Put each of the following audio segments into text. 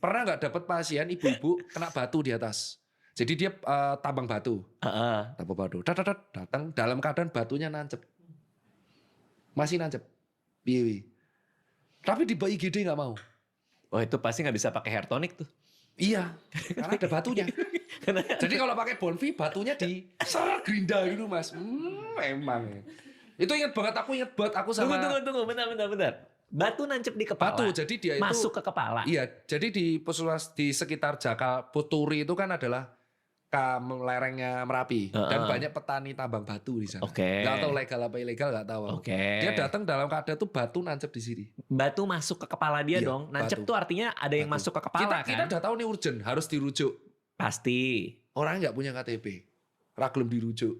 pernah nggak dapat pasien ibu-ibu kena batu di atas. Jadi dia tambang batu. Tambang batu. Datang dalam keadaan batunya nancep. Masih nancep. Piye. Tapi di IGD nggak mau. Oh itu pasti nggak bisa pakai hair tonic tuh. Iya, karena ada batunya. Jadi kalau pakai Bonvi batunya di gerinda gitu mas. Memang. Itu ingat banget aku sama. Tunggu, bentar. Batu nancep di kepala. Batu, jadi dia itu masuk ke kepala. Iya, jadi di puskesmas di sekitar Jakal Puturi itu kan adalah lerengnya Merapi dan banyak petani tambang batu di sana. Gak tahu legal apa ilegal gak tahu. Dia datang dalam keadaan tuh batu nancep di sini. Batu masuk ke kepala dia dong. Nancep tuh artinya ada yang masuk ke kepala kita udah tahu nih urgent, harus dirujuk. Pasti. Orang nggak punya KTP, ragilum dirujuk.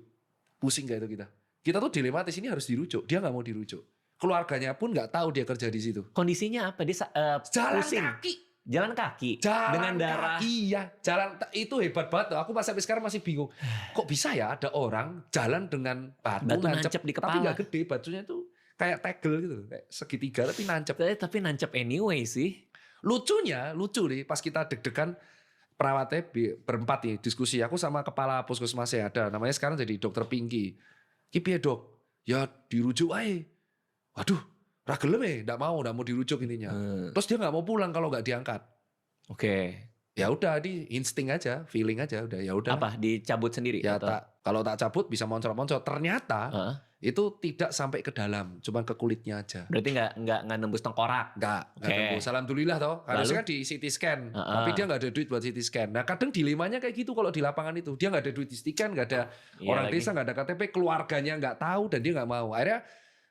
Pusing gak itu kita? Kita tuh dilematis ini harus dirujuk. Dia nggak mau dirujuk. Keluarganya pun nggak tahu dia kerja di situ. Kondisinya apa? Dia jalan pusing. Kaki. Jalan kaki dengan darah. Iya, jalan itu hebat banget. Aku sampai sekarang masih bingung. Kok bisa ya ada orang jalan dengan batu nancep di kepala. Tapi nggak gede, batunya tuh kayak tegel gitu, kayak segitiga tapi nancep. Tapi nancep anyway sih. Lucu nih pas kita deg-degan perawatnya berempat nih diskusi. Aku sama kepala puskesmasnya ada, namanya sekarang jadi dokter Pinky. Ki piye dok? Ya dirujuk aja. Waduh. Ragelem nggak mau dirujuk intinya. Terus dia nggak mau pulang kalau nggak diangkat. Ya udah, di insting aja, feeling aja, udah ya udah. Apa? Dicabut sendiri? Ya kalau tak cabut bisa moncot-moncot. Ternyata itu tidak sampai ke dalam, cuma ke kulitnya aja. Berarti nggak nembus tengkorak? Nggak nembus. Alhamdulillah toh. Harusnya kan di CT scan, tapi dia nggak ada duit buat CT scan. Nah kadang dilemanya kayak gitu kalau di lapangan itu, dia nggak ada duit di CT scan, nggak ada orang desa, nggak ada KTP, keluarganya nggak tahu dan dia nggak mau. Akhirnya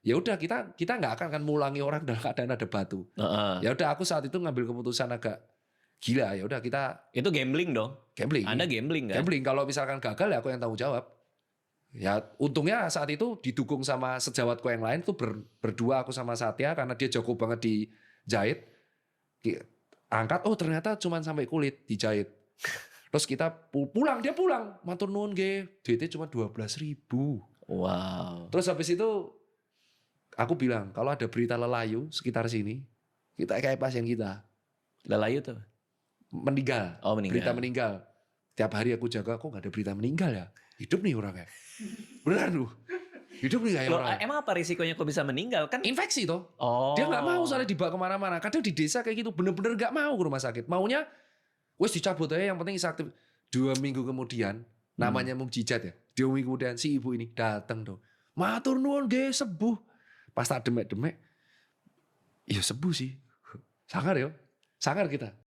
ya udah kita nggak akan mulangi orang dalam keadaan ada batu. Ya udah aku saat itu ngambil keputusan agak gila. Ya udah kita itu gambling dong. Gambling. Anda gambling kan? Gambling. Kalau misalkan gagal ya aku yang tanggung jawab. Ya untungnya saat itu didukung sama sejawatku yang lain tuh berdua aku sama Satya karena dia jago banget dijahit. Angkat ternyata cuma sampai kulit dijahit. Terus kita pulang, dia pulang. Matur nuwun nggih, duitnya cuma 12.000. Wow. Terus habis itu aku bilang, kalau ada berita lelayu sekitar sini, kita kayak pasien kita. Lelayu tuh? Meninggal. Berita meninggal. Tiap hari aku jaga, kok gak ada berita meninggal ya? Hidup nih orangnya. Beneran lu. Hidup nih kayak orang. Emang apa risikonya kok bisa meninggal? Kan infeksi toh. Dia gak mau soalnya dibawa kemana-mana. Kadang di desa kayak gitu, bener-bener gak mau ke rumah sakit. Maunya, wes dicabut aja, yang penting aktif. 2 minggu kemudian, namanya mukjizat ya. 2 minggu kemudian si ibu ini datang tuh. Matur nuwun nggih, sembuh. Pas tak demek-demek, ya sembuh sih. Sangar kita.